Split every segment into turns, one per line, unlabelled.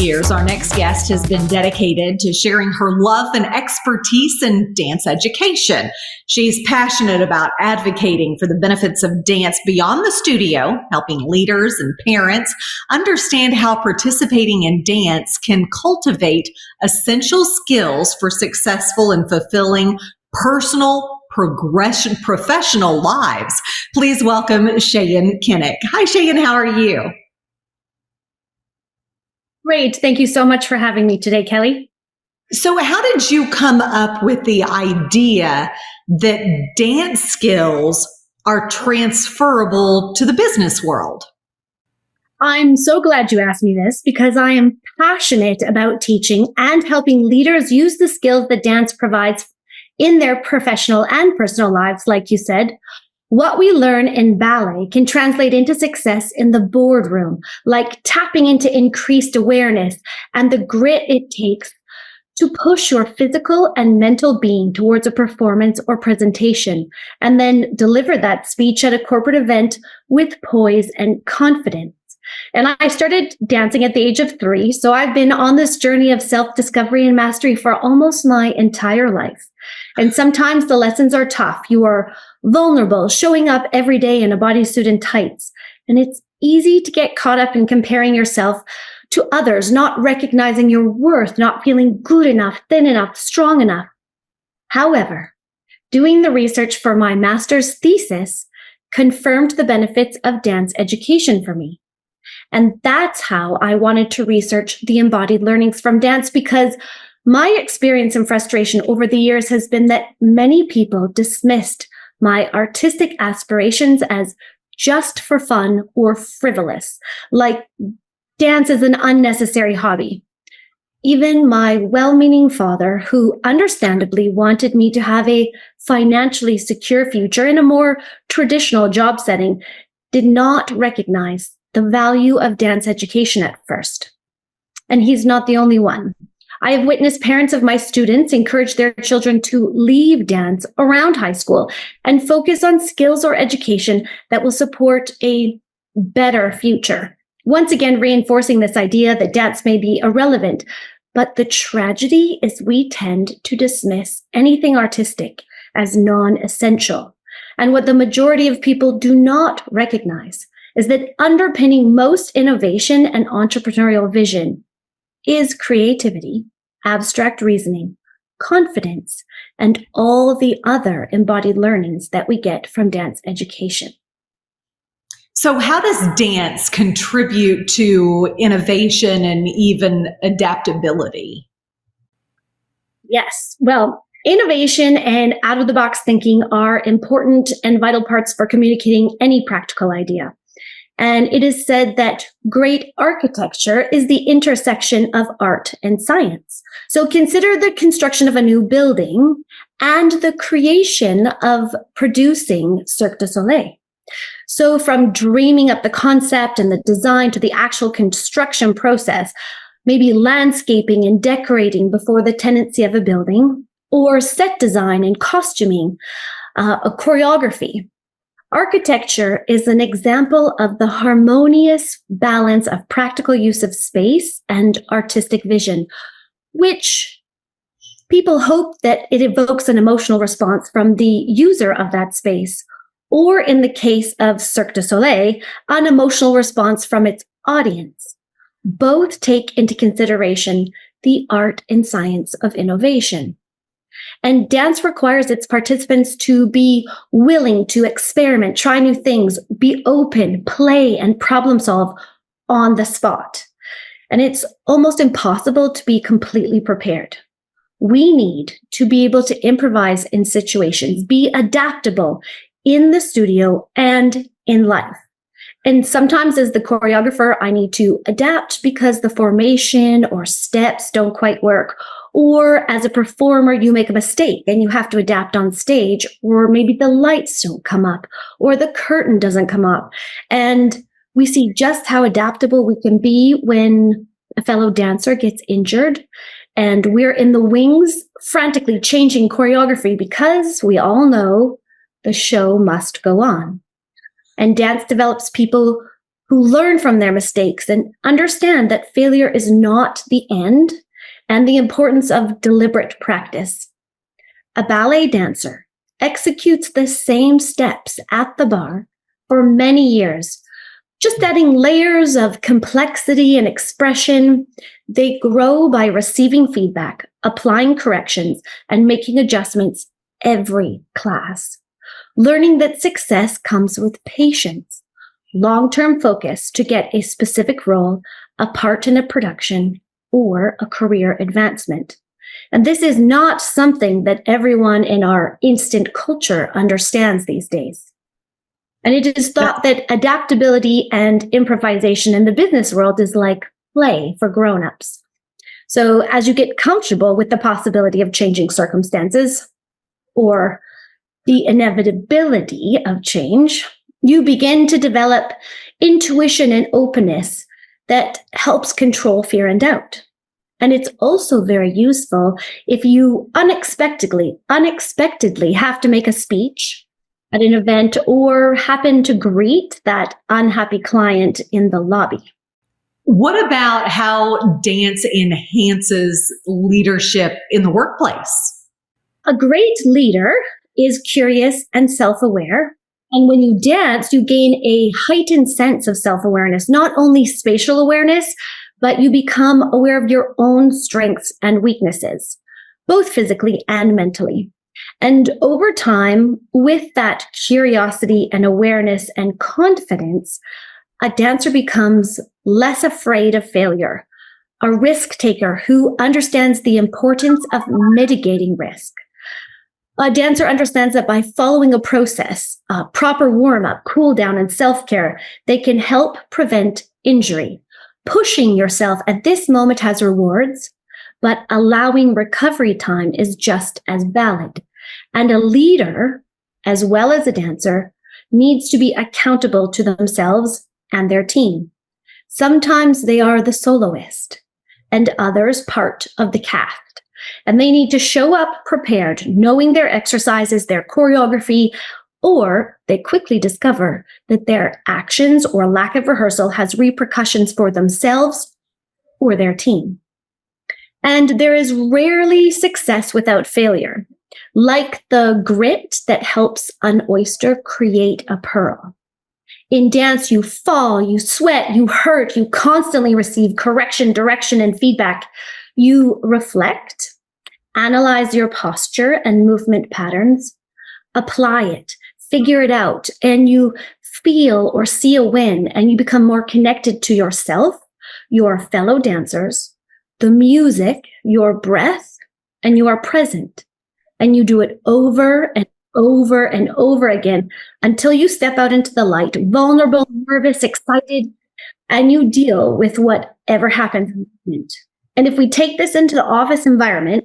years, our next guest has been dedicated to sharing her love and expertise in dance education. She's passionate about advocating for the benefits of dance beyond the studio, helping leaders and parents understand how participating in dance can cultivate essential skills for successful and fulfilling personal professional lives. Please welcome Cheyenne Kinnick. Hi, Cheyenne. How are you?
Great. Thank you so much for having me today, Kelly.
So how did you come up with the idea that dance skills are transferable to the business world?
I'm so glad you asked me this because I am passionate about teaching and helping leaders use the skills that dance provides in their professional and personal lives, like you said. What we learn in ballet can translate into success in the boardroom, like tapping into increased awareness and the grit it takes to push your physical and mental being towards a performance or presentation, and then deliver that speech at a corporate event with poise and confidence. And I started dancing at the age of 3, so I've been on this journey of self-discovery and mastery for almost my entire life. And sometimes the lessons are tough. You are vulnerable, showing up every day in a bodysuit and tights. And it's easy to get caught up in comparing yourself to others, not recognizing your worth, not feeling good enough, thin enough, strong enough. However, doing the research for my master's thesis confirmed the benefits of dance education for me. And that's how I wanted to research the embodied learnings from dance, because my experience and frustration over the years has been that many people dismissed my artistic aspirations as just for fun or frivolous, like dance is an unnecessary hobby. Even my well-meaning father, who understandably wanted me to have a financially secure future in a more traditional job setting, did not recognize the value of dance education at first. And he's not the only one. I have witnessed parents of my students encourage their children to leave dance around high school and focus on skills or education that will support a better future. Once again, reinforcing this idea that dance may be irrelevant. But the tragedy is we tend to dismiss anything artistic as non-essential. And what the majority of people do not recognize is that underpinning most innovation and entrepreneurial vision is creativity, abstract reasoning, confidence, and all the other embodied learnings that we get from dance education.
So how does dance contribute to innovation and even adaptability?
Yes, well, innovation and out-of-the-box thinking are important and vital parts for communicating any practical idea. And it is said that great architecture is the intersection of art and science. So consider the construction of a new building and the creation of producing Cirque du Soleil. So from dreaming up the concept and the design to the actual construction process, maybe landscaping and decorating before the tenancy of a building, or set design and costuming, a choreography. Architecture is an example of the harmonious balance of practical use of space and artistic vision, which people hope that it evokes an emotional response from the user of that space, or in the case of Cirque du Soleil, an emotional response from its audience. Both take into consideration the art and science of innovation. And dance requires its participants to be willing to experiment, try new things, be open, play, and problem solve on the spot. And it's almost impossible to be completely prepared. We need to be able to improvise in situations, be adaptable in the studio and in life. And sometimes as the choreographer, I need to adapt because the formation or steps don't quite work. Or as a performer, you make a mistake and you have to adapt on stage, or maybe the lights don't come up or the curtain doesn't come up. And we see just how adaptable we can be when a fellow dancer gets injured and we're in the wings frantically changing choreography because we all know the show must go on. And dance develops people who learn from their mistakes and understand that failure is not the end and the importance of deliberate practice. A ballet dancer executes the same steps at the bar for many years, just adding layers of complexity and expression. They grow by receiving feedback, applying corrections, and making adjustments every class. Learning that success comes with patience, long-term focus to get a specific role, a part in a production, or a career advancement. And this is not something that everyone in our instant culture understands these days. And it is thought that adaptability and improvisation in the business world is like play for grown-ups. So as you get comfortable with the possibility of changing circumstances or the inevitability of change, you begin to develop intuition and openness that helps control fear and doubt. And it's also very useful if you unexpectedly have to make a speech at an event or happen to greet that unhappy client in the lobby.
What about how dance enhances leadership in the workplace?
A great leader is curious and self-aware. And when you dance, you gain a heightened sense of self-awareness, not only spatial awareness, but you become aware of your own strengths and weaknesses, both physically and mentally. And over time, with that curiosity and awareness and confidence, a dancer becomes less afraid of failure, a risk taker who understands the importance of mitigating risk. A dancer understands that by following a process, proper warm-up, cool-down, and self-care, they can help prevent injury. Pushing yourself at this moment has rewards, but allowing recovery time is just as valid. And a leader, as well as a dancer, needs to be accountable to themselves and their team. Sometimes they are the soloist, and others part of the cast. And they need to show up prepared, knowing their exercises, their choreography, or they quickly discover that their actions or lack of rehearsal has repercussions for themselves or their team. And there is rarely success without failure, like the grit that helps an oyster create a pearl. In dance, you fall, you sweat, you hurt, you constantly receive correction, direction, and feedback. You reflect, analyze your posture and movement patterns, apply it, figure it out, and you feel or see a win, and you become more connected to yourself, your fellow dancers, the music, your breath, and you are present. And you do it over and over and over again until you step out into the light, vulnerable, nervous, excited, and you deal with whatever happens in the moment. And if we take this into the office environment,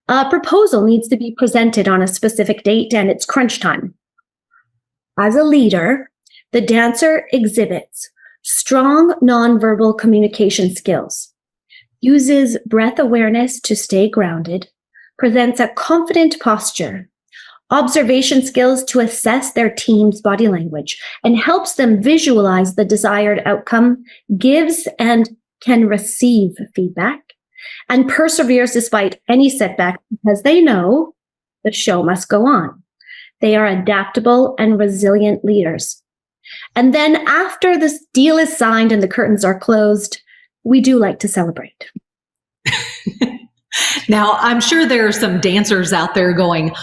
a proposal needs to be presented on a specific date and it's crunch time. As a leader, the dancer exhibits strong nonverbal communication skills, uses breath awareness to stay grounded, presents a confident posture, observation skills to assess their team's body language, and helps them visualize the desired outcome, gives and can receive feedback, and perseveres despite any setback because they know the show must go on. They are adaptable and resilient leaders. And then after this deal is signed and the curtains are closed, we do like to celebrate.
Now, I'm sure there are some dancers out there going,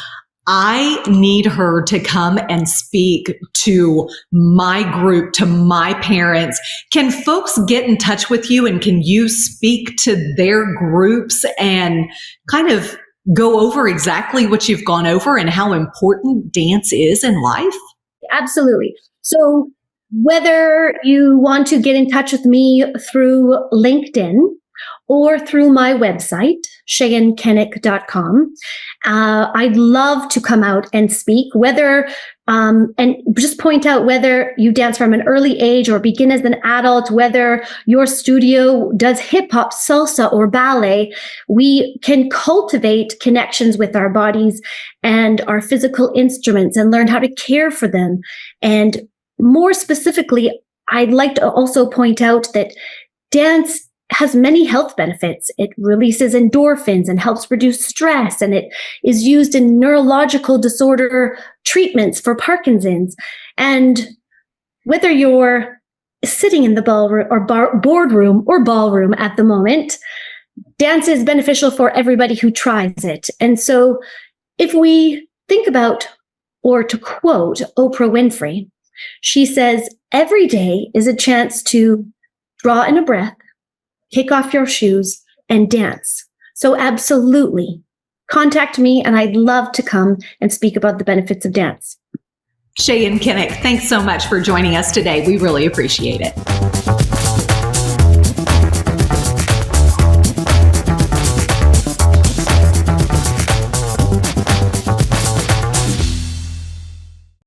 I need her to come and speak to my group, to my parents. Can folks get in touch with you and can you speak to their groups and kind of go over exactly what you've gone over and how important dance is in life?
Absolutely. So whether you want to get in touch with me through LinkedIn or through my website, cheyennekennick.com. I'd love to come out and speak, whether, and just point out whether you dance from an early age or begin as an adult, whether your studio does hip hop, salsa, or ballet. We can cultivate connections with our bodies and our physical instruments and learn how to care for them. And more specifically, I'd like to also point out that dance has many health benefits. It releases endorphins and helps reduce stress, and it is used in neurological disorder treatments for Parkinson's. And whether you're sitting in the ballroom or boardroom or ballroom at the moment, dance is beneficial for everybody who tries it. And so if we think about, or to quote Oprah Winfrey, she says, every day is a chance to draw in a breath, kick off your shoes, and dance. So absolutely, contact me and I'd love to come and speak about the benefits of dance.
Shay and Kinnick, thanks so much for joining us today. We really appreciate it.